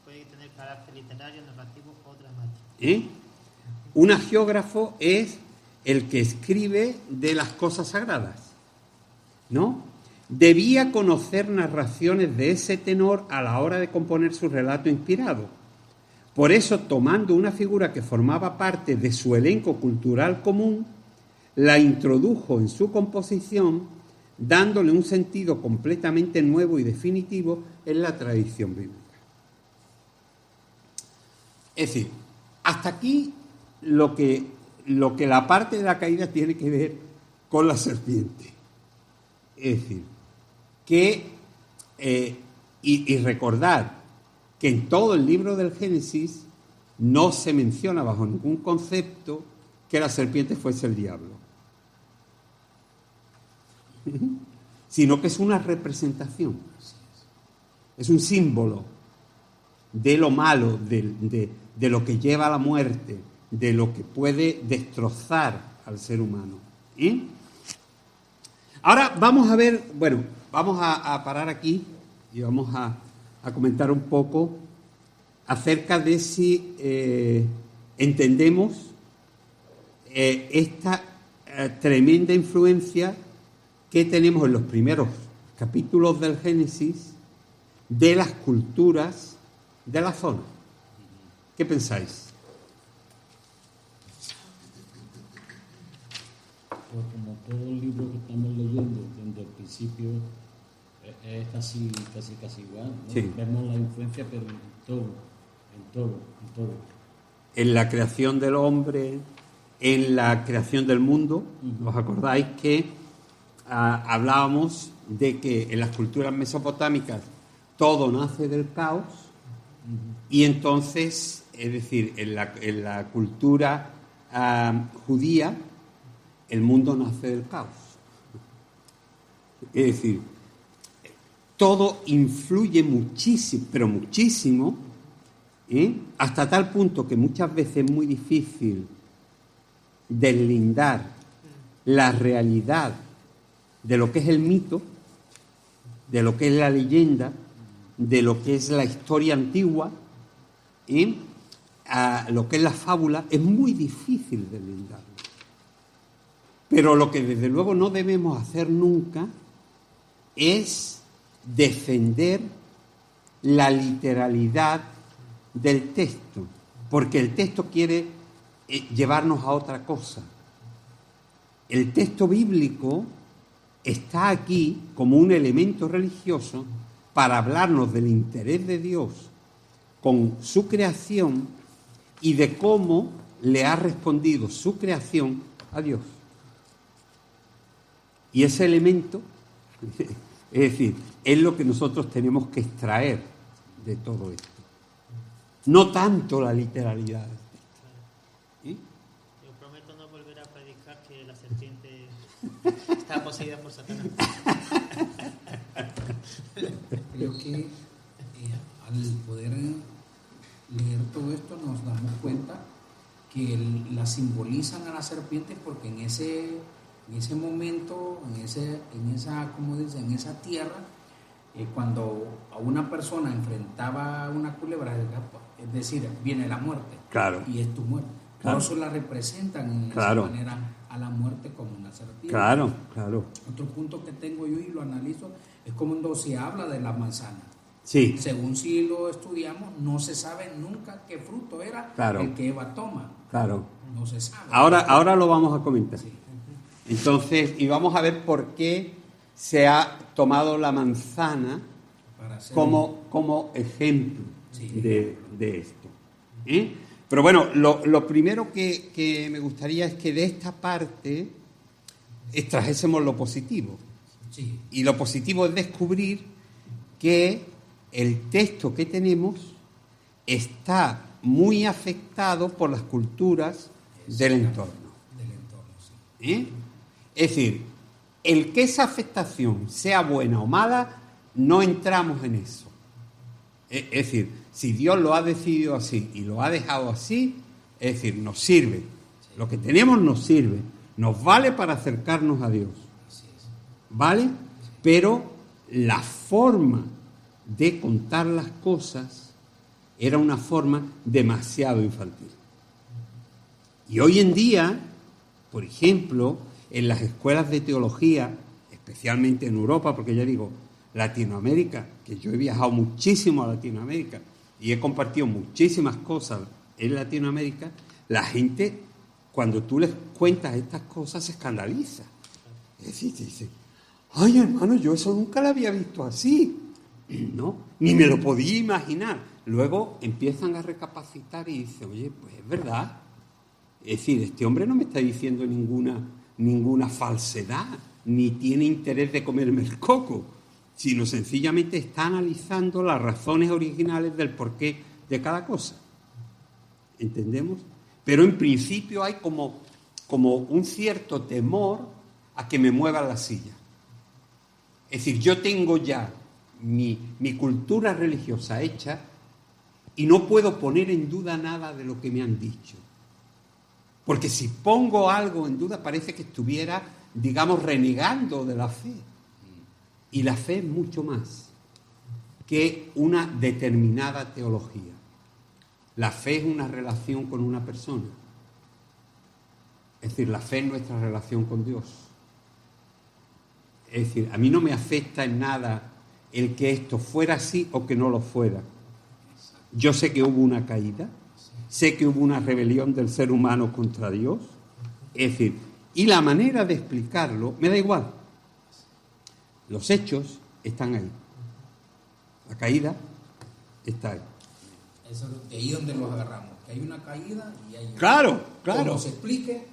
Puede tener carácter literario, narrativo o dramático. Un hagiógrafo es el que escribe de las cosas sagradas, ¿no? Debía conocer narraciones de ese tenor a la hora de componer su relato inspirado. Por eso, tomando una figura que formaba parte de su elenco cultural común, la introdujo en su composición, dándole un sentido completamente nuevo y definitivo en la tradición bíblica. Es decir, hasta aquí lo que la parte de la caída tiene que ver con la serpiente. Es decir, que, y recordar que en todo el libro del Génesis no se menciona bajo ningún concepto que la serpiente fuese el diablo, sino que es una representación, es un símbolo de lo malo, de lo que lleva a la muerte, de lo que puede destrozar al ser humano. Ahora vamos a ver, vamos a parar aquí y vamos a comentar un poco acerca de si entendemos esta tremenda influencia que tenemos en los primeros capítulos del Génesis de las culturas de la zona. ¿Qué pensáis? Pues como todo el libro que estamos leyendo desde el principio es casi igual, ¿no? Sí. Vemos la influencia, pero en todo. En la creación del hombre, en la creación del mundo. ¿Os acordáis que hablábamos de que en las culturas mesopotámicas todo nace del caos? Y entonces, es decir, en la cultura judía, el mundo nace del caos. Es decir, todo influye muchísimo, pero muchísimo, hasta tal punto que muchas veces es muy difícil deslindar la realidad de lo que es el mito, de lo que es la leyenda, de lo que es la historia antigua, a lo que es la fábula. Es muy difícil deslindarlo. Pero lo que desde luego no debemos hacer nunca es defender la literalidad del texto, porque el texto quiere llevarnos a otra cosa. El texto bíblico está aquí como un elemento religioso para hablarnos del interés de Dios con su creación y de cómo le ha respondido su creación a Dios. Y ese elemento, es decir, es lo que nosotros tenemos que extraer de todo esto. No tanto la literalidad. Yo prometo no volver a predicar que la serpiente está poseída por Satanás. Creo que al poder leer todo esto nos damos cuenta que la simbolizan a la serpiente, porque en ese momento, ¿cómo dice? En esa tierra, cuando a una persona enfrentaba una culebra, es decir, viene la muerte. Claro. Y es tu muerte. Claro. Por eso la representan en Claro. esa manera a la muerte como una serpiente. Claro, claro. Otro punto que tengo yo y lo analizo es cuando se habla de la manzana. Sí, Según si lo estudiamos, no se sabe nunca qué fruto era Claro. el que Eva toma. claro. No se sabe. Ahora lo vamos a comentar. Sí. Entonces, y vamos a ver por qué se ha tomado la manzana Para hacer como ejemplo Sí. de esto. ¿Eh? Pero bueno, lo primero que me gustaría es que de esta parte extrajésemos lo positivo. Sí. Y lo positivo es descubrir que el texto que tenemos está muy afectado por las culturas del entorno. Del entorno, sí. ¿Eh? Es decir, el que esa afectación sea buena o mala, no entramos en eso. Es decir, si Dios lo ha decidido así y lo ha dejado así, es decir, nos sirve. Lo que tenemos nos sirve. Nos vale para acercarnos a Dios. Así es. ¿Vale? Pero la forma de contar las cosas era una forma demasiado infantil. Y hoy en día, por ejemplo, en las escuelas de teología, especialmente en Europa, porque ya digo, Latinoamérica, que yo he viajado muchísimo a Latinoamérica y he compartido muchísimas cosas en Latinoamérica, la gente, cuando tú les cuentas estas cosas, se escandaliza. Es decir, te dice, ay, hermano, yo eso nunca lo había visto así, ¿no? Ni me lo podía imaginar. Luego empiezan a recapacitar y dicen, oye, pues es verdad. Es decir, este hombre no me está diciendo ninguna falsedad, ni tiene interés de comerme el coco, sino sencillamente está analizando las razones originales del porqué de cada cosa. ¿Entendemos? Pero en principio hay como un cierto temor a que me muevan la silla. Es decir, yo tengo ya mi cultura religiosa hecha y no puedo poner en duda nada de lo que me han dicho. Porque si pongo algo en duda parece que estuviera, digamos, renegando de la fe. Y la fe es mucho más que una determinada teología. La fe es una relación con una persona. Es decir, la fe es nuestra relación con Dios. Es decir, a mí no me afecta en nada el que esto fuera así o que no lo fuera. Yo sé que hubo una caída, sé que hubo una rebelión del ser humano contra Dios. Es decir, y la manera de explicarlo me da igual. Los hechos están ahí. La caída está ahí. Eso es de ahí donde los agarramos. Que hay una caída y hay... Claro. Como se explique.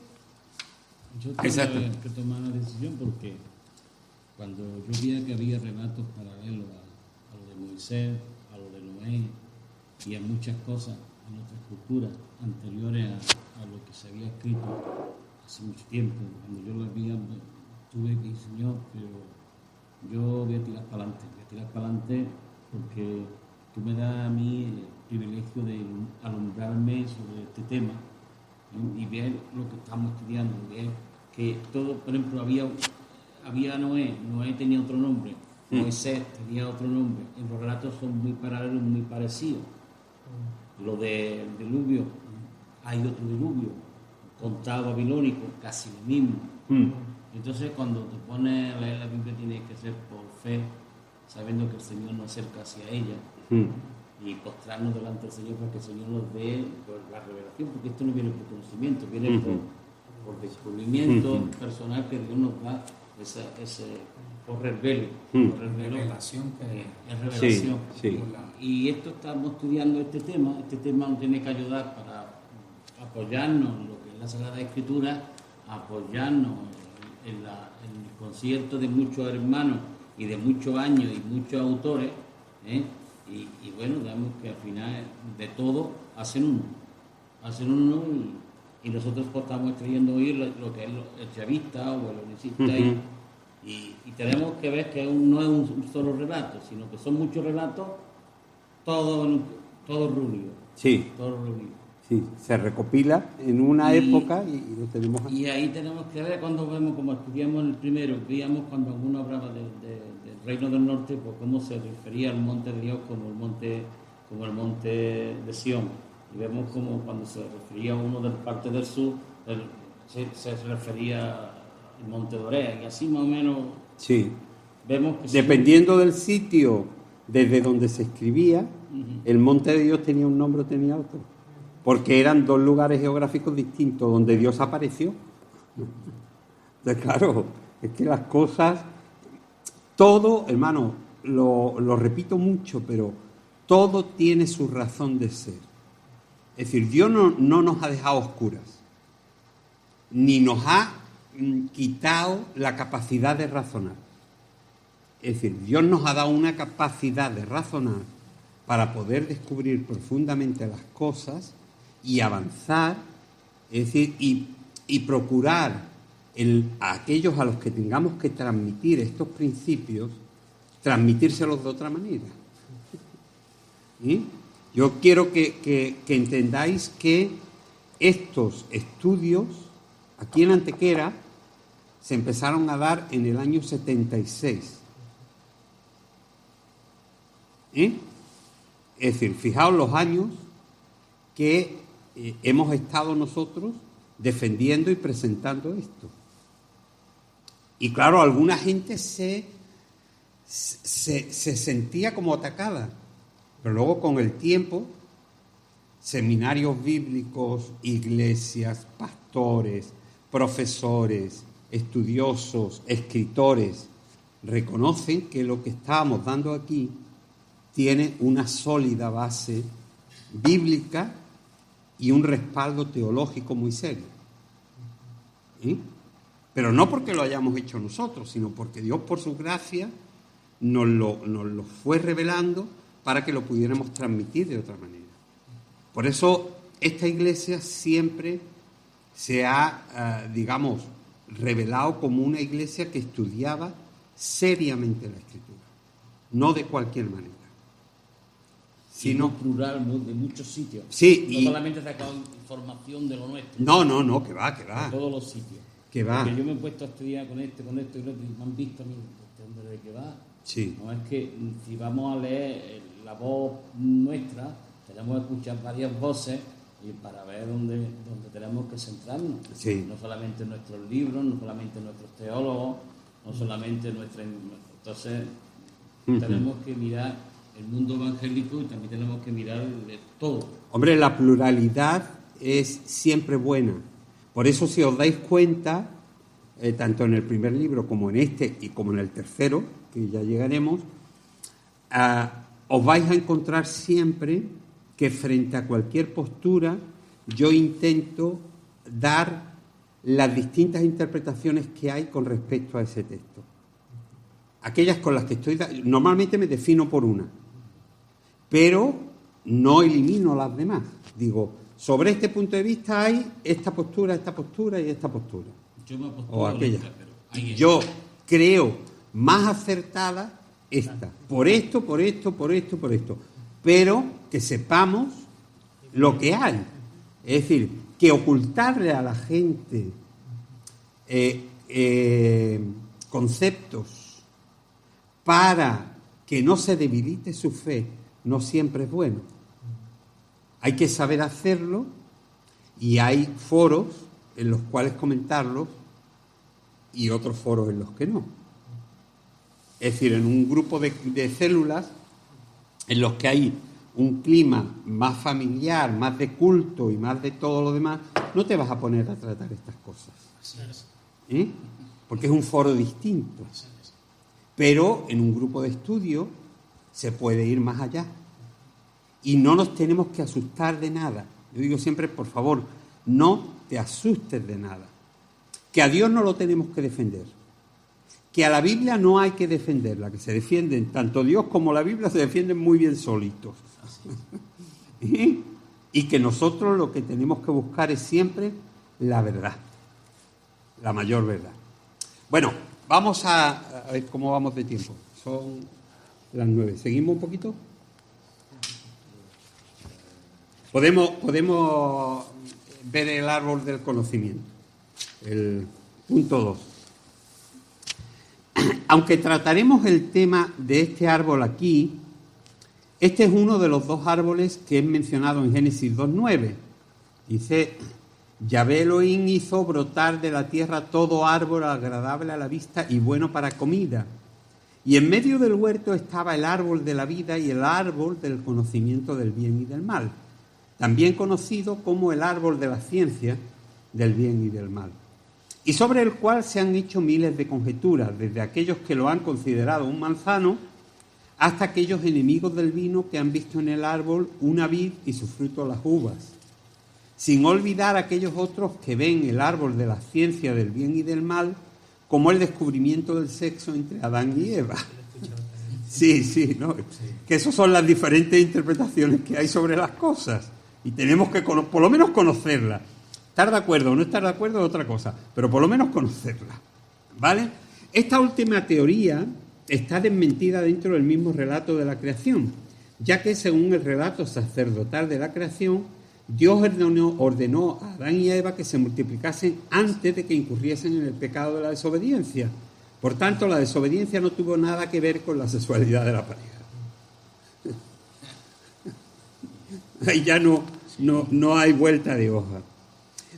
Yo Exacto. tuve que tomar una decisión porque cuando yo vi que había relatos paralelos a lo de Moisés, a lo de Noé y a muchas cosas en otras culturas anteriores a lo que se había escrito hace mucho tiempo, cuando yo lo vi, tuve que decir, Señor, pero yo voy a tirar para adelante porque tú me das a mí el privilegio de alumbrarme sobre este tema y ver lo que estamos estudiando, ver que todo, por ejemplo, había Noé tenía otro nombre, Moisés tenía otro nombre, en los relatos son muy paralelos, muy parecidos. Lo del diluvio, hay otro diluvio, contado babilónico, casi lo mismo. Entonces, cuando te pones a leer la Biblia, tienes que ser por fe, sabiendo que el Señor nos acerca hacia ella y postrarnos delante del Señor para que el Señor nos dé la revelación, porque esto no viene por conocimiento, viene por descubrimiento personal que Dios nos da, por revelo. Revelación que Es revelación. Sí. Y esto estamos estudiando este tema nos tiene que ayudar para apoyarnos en lo que es la Sagrada Escritura, apoyarnos en el concierto de muchos hermanos y de muchos años y muchos autores, y bueno, digamos que al final de todo hacen uno y nosotros pues, estamos extrayendo hoy lo que es el chavista o el unicista Y tenemos que ver que no es un solo relato, sino que son muchos relatos, todo reunido. Sí, Todo reunido. sí, se recopila en una época y lo tenemos aquí. Y ahí tenemos que ver cuando vemos, como estudiamos el primero, veíamos cuando alguno hablaba del Reino del Norte, pues cómo se refería al monte de Dios como el monte de Sión. Y vemos como cuando se refería a uno de la parte del sur, se refería al monte de Orea, y así más o menos Sí, vemos que dependiendo del sitio desde donde se escribía, el monte de Dios tenía un nombre o tenía otro. Porque eran dos lugares geográficos distintos donde Dios apareció. Entonces, claro, es que las cosas, todo, hermano, lo repito mucho, pero todo tiene su razón de ser. Es decir, Dios no nos ha dejado oscuras, ni nos ha quitado la capacidad de razonar. Es decir, Dios nos ha dado una capacidad de razonar para poder descubrir profundamente las cosas y avanzar, es decir, y procurar a aquellos a los que tengamos que transmitir estos principios, transmitírselos de otra manera. ¿Sí? Yo quiero que entendáis que estos estudios aquí en Antequera se empezaron a dar en el año 76. Es decir, fijaos los años que hemos estado nosotros defendiendo y presentando esto. Y claro, alguna gente se sentía como atacada, pero luego con el tiempo, seminarios bíblicos, iglesias, pastores, profesores, estudiosos, escritores, reconocen que lo que estábamos dando aquí tiene una sólida base bíblica y un respaldo teológico muy serio. ¿Sí? Pero no porque lo hayamos hecho nosotros, sino porque Dios, por su gracia, nos lo fue revelando para que lo pudiéramos transmitir de otra manera. Por eso esta iglesia siempre se ha, revelado como una iglesia que estudiaba seriamente la Escritura, no de cualquier manera. Sino plural de muchos sitios. Sí, no solamente sacado información de lo nuestro. No, que va. De todos los sitios. Que va. Porque yo me he puesto a estudiar con esto y me han visto a mí, este hombre de que va. Sí. No es que si vamos a leer la voz nuestra, tenemos que escuchar varias voces y para ver dónde tenemos que centrarnos. Sí. No solamente en nuestros libros, no solamente en nuestros teólogos, no solamente en nuestra... Entonces, tenemos que mirar el mundo evangélico y también tenemos que mirar de todo. Hombre, la pluralidad es siempre buena. Por eso, si os dais cuenta, tanto en el primer libro como en este y como en el tercero, que ya llegaremos, os vais a encontrar siempre que frente a cualquier postura yo intento dar las distintas interpretaciones que hay con respecto a ese texto. Aquellas con las que normalmente me defino por una, pero no elimino las demás. Digo, sobre este punto de vista hay esta postura y esta postura. Yo me aposto o aquella. Y yo creo más acertada esta. Por esto. Pero que sepamos lo que hay. Es decir, que ocultarle a la gente conceptos para que no se debilite su fe no siempre es bueno. Hay que saber hacerlo y hay foros en los cuales comentarlos y otros foros en los que no. Es decir, en un grupo de células en los que hay un clima más familiar, más de culto y más de todo lo demás, no te vas a poner a tratar estas cosas. Porque es un foro distinto. Pero en un grupo de estudio se puede ir más allá. Y no nos tenemos que asustar de nada. Yo digo siempre, por favor, no te asustes de nada. Que a Dios no lo tenemos que defender. Que a la Biblia no hay que defenderla, que se defienden, tanto Dios como la Biblia se defienden muy bien solitos. Y que nosotros lo que tenemos que buscar es siempre la verdad, la mayor verdad. Bueno, vamos a ver cómo vamos de tiempo. Son las 9. ¿Seguimos un poquito? Podemos ver el árbol del conocimiento. El punto 2. Aunque trataremos el tema de este árbol aquí, este es uno de los dos árboles que es mencionado en Génesis 2:9. Dice: Yahvé Elohim hizo brotar de la tierra todo árbol agradable a la vista y bueno para comida. Y en medio del huerto estaba el árbol de la vida y el árbol del conocimiento del bien y del mal, también conocido como el árbol de la ciencia del bien y del mal, y sobre el cual se han hecho miles de conjeturas, desde aquellos que lo han considerado un manzano hasta aquellos enemigos del vino que han visto en el árbol una vid y su fruto las uvas, sin olvidar a aquellos otros que ven el árbol de la ciencia del bien y del mal como el descubrimiento del sexo entre Adán y Eva. Sí, ¿no? Que esas son las diferentes interpretaciones que hay sobre las cosas y tenemos que por lo menos conocerlas. Estar de acuerdo o no estar de acuerdo es otra cosa, pero por lo menos conocerlas, ¿vale? Esta última teoría está desmentida dentro del mismo relato de la creación, ya que según el relato sacerdotal de la creación, Dios ordenó a Adán y a Eva que se multiplicasen antes de que incurriesen en el pecado de la desobediencia. Por tanto, la desobediencia no tuvo nada que ver con la sexualidad de la pareja. Ahí ya no hay vuelta de hoja.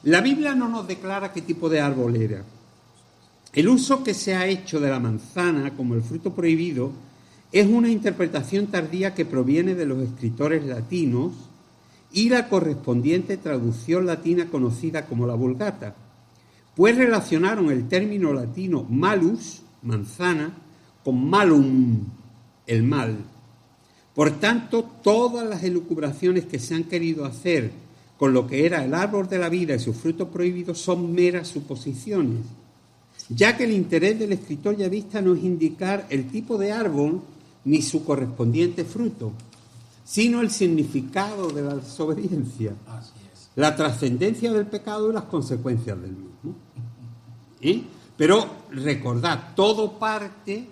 La Biblia no nos declara qué tipo de árbol era. El uso que se ha hecho de la manzana como el fruto prohibido es una interpretación tardía que proviene de los escritores latinos y la correspondiente traducción latina conocida como la Vulgata, pues relacionaron el término latino malus, manzana, con malum, el mal. Por tanto, todas las elucubraciones que se han querido hacer con lo que era el árbol de la vida y sus frutos prohibidos son meras suposiciones, ya que el interés del escritor yavista no es indicar el tipo de árbol ni su correspondiente fruto, sino el significado de la desobediencia, la trascendencia del pecado y las consecuencias del mismo. Pero recordad, todo parte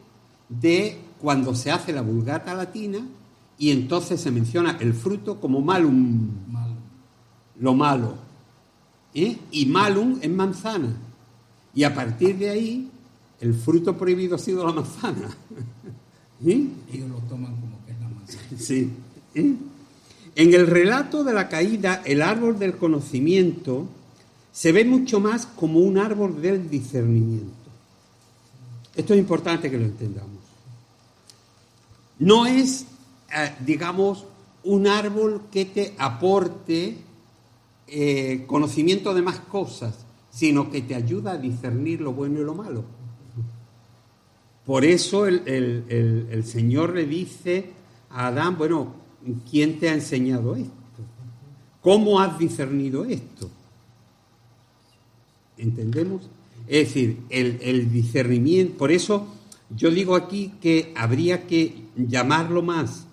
de cuando se hace la Vulgata latina y entonces se menciona el fruto como malum, lo malo, y malum es manzana, y a partir de ahí el fruto prohibido ha sido la manzana. Ellos lo toman como que es la manzana. Sí. En el relato de la caída, el árbol del conocimiento se ve mucho más como un árbol del discernimiento. Esto es importante que lo entendamos. No es, digamos, un árbol que te aporte conocimiento de más cosas, sino que te ayuda a discernir lo bueno y lo malo. Por eso el Señor le dice a Adán, bueno, ¿quién te ha enseñado esto? ¿Cómo has discernido esto? ¿Entendemos? Es decir, el discernimiento, por eso yo digo aquí que habría que llamarlo más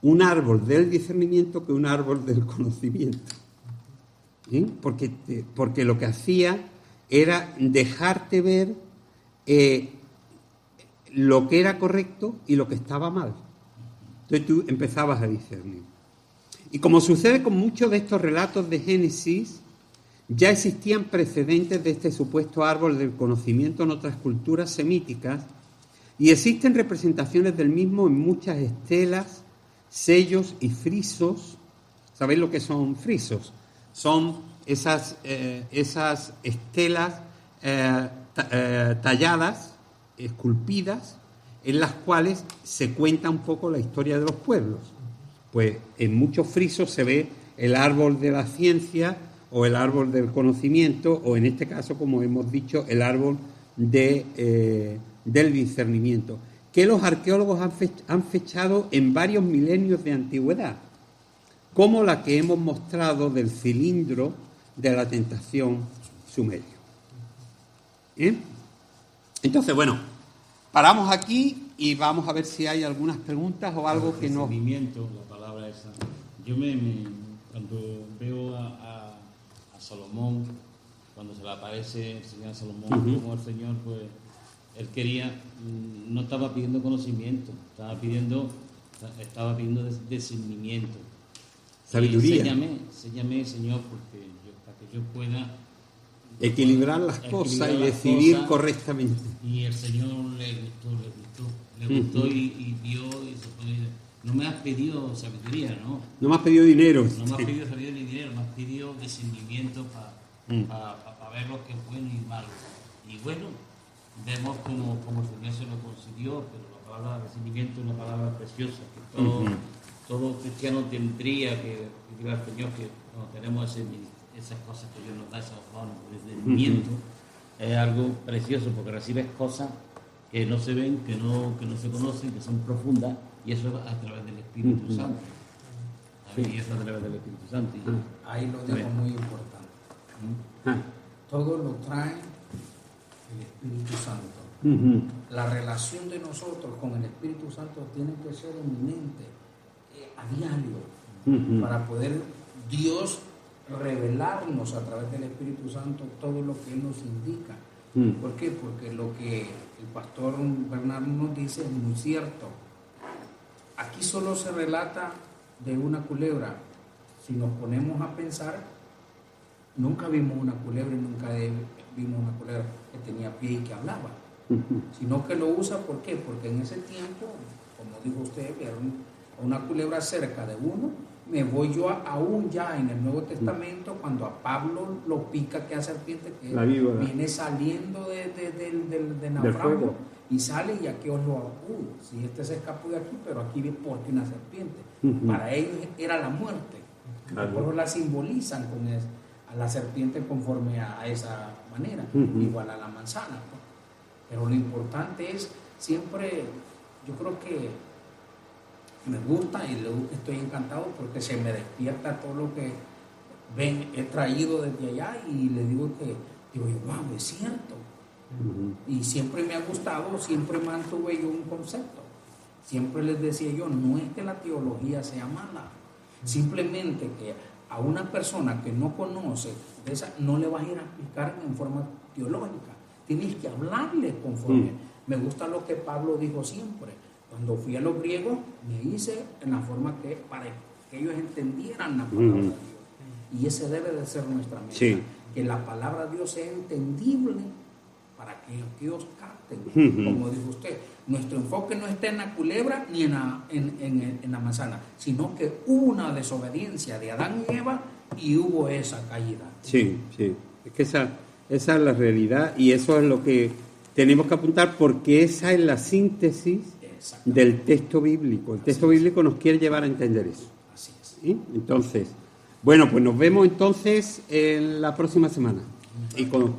un árbol del discernimiento que un árbol del conocimiento. Porque lo que hacía era dejarte ver lo que era correcto y lo que estaba mal. Entonces tú empezabas a discernir. Y como sucede con muchos de estos relatos de Génesis, ya existían precedentes de este supuesto árbol del conocimiento en otras culturas semíticas y existen representaciones del mismo en muchas estelas, sellos y frisos. ¿Sabéis lo que son frisos? Son esas estelas talladas, esculpidas, en las cuales se cuenta un poco la historia de los pueblos. Pues en muchos frisos se ve el árbol de la ciencia o el árbol del conocimiento, o en este caso, como hemos dicho, el árbol del discernimiento, que los arqueólogos han fechado en varios milenios de antigüedad, como la que hemos mostrado del cilindro de la tentación sumerio. Entonces, bueno, paramos aquí y vamos a ver si hay algunas preguntas o algo que no. La palabra esa. Yo cuando veo a Salomón, cuando se le aparece el Señor a Salomón, como el Señor pues Él quería, no estaba pidiendo conocimiento, estaba pidiendo discernimiento. Sabiduría. Enséñame, Señor, para que yo pueda equilibrar las cosas y decidir correctamente. Y el Señor le gustó y vio y se pone, no me has pedido sabiduría, ¿no? No me has pedido dinero. No me has pedido sabiduría ni dinero, me has pedido discernimiento para ver lo que es bueno y malo. Y bueno, vemos como el Señor se lo concedió, pero la palabra discernimiento es una palabra preciosa, que todo cristiano tendría que pedir al Señor, que cuando tenemos esas cosas que Dios nos da, esos dones de discernimiento, es algo precioso, porque recibes cosas que no se ven, que no se conocen, que son profundas, y eso es a través del Espíritu Santo. Y eso a través del Espíritu Santo. Ahí lo dejo muy importante. Todo lo trae el Espíritu Santo. La relación de nosotros con el Espíritu Santo tiene que ser eminente, a diario, para poder Dios revelarnos a través del Espíritu Santo todo lo que Él nos indica. ¿Por qué? Porque lo que el pastor Bernardo nos dice es muy cierto. Aquí solo se relata de una culebra. Si nos ponemos a pensar, nunca vimos una culebra y nunca vimos una culebra que tenía pie y que hablaba, sino que lo usa, ¿por qué? Porque en ese tiempo, como dijo usted, vieron una culebra cerca de uno. Me voy yo aún ya en el Nuevo Testamento, cuando a Pablo lo pica aquella serpiente que viene saliendo de naufragio y sale, y aquí os lo si este se escapó de aquí, pero aquí viene porque una serpiente. Para ellos era la muerte. Por eso la simbolizan a la serpiente conforme a esa manera, igual a la manzana. Pero lo importante es siempre, yo creo que me gusta y luego estoy encantado porque se me despierta todo lo que he traído desde allá, y le digo yo, wow, es cierto. Y siempre me ha gustado, siempre mantuve yo un concepto. Siempre les decía yo, no es que la teología sea mala, simplemente que a una persona que no conoce de esa, no le vas a ir a explicar en forma teológica, tienes que hablarle conforme. Me gusta lo que Pablo dijo siempre: cuando fui a los griegos, me hice en la forma para que ellos entendieran la palabra de Dios. Y ese debe de ser nuestra meta, que la palabra de Dios sea entendible para que ellos capten. Como dijo usted, nuestro enfoque no está en la culebra ni en la manzana, sino que hubo una desobediencia de Adán y Eva y hubo esa caída. Sí. Es que esa es la realidad, y eso es lo que tenemos que apuntar, porque esa es la síntesis del texto bíblico. El texto bíblico nos quiere llevar a entender eso. Así es. ¿Sí? Entonces, bueno, pues nos vemos entonces en la próxima semana. Y con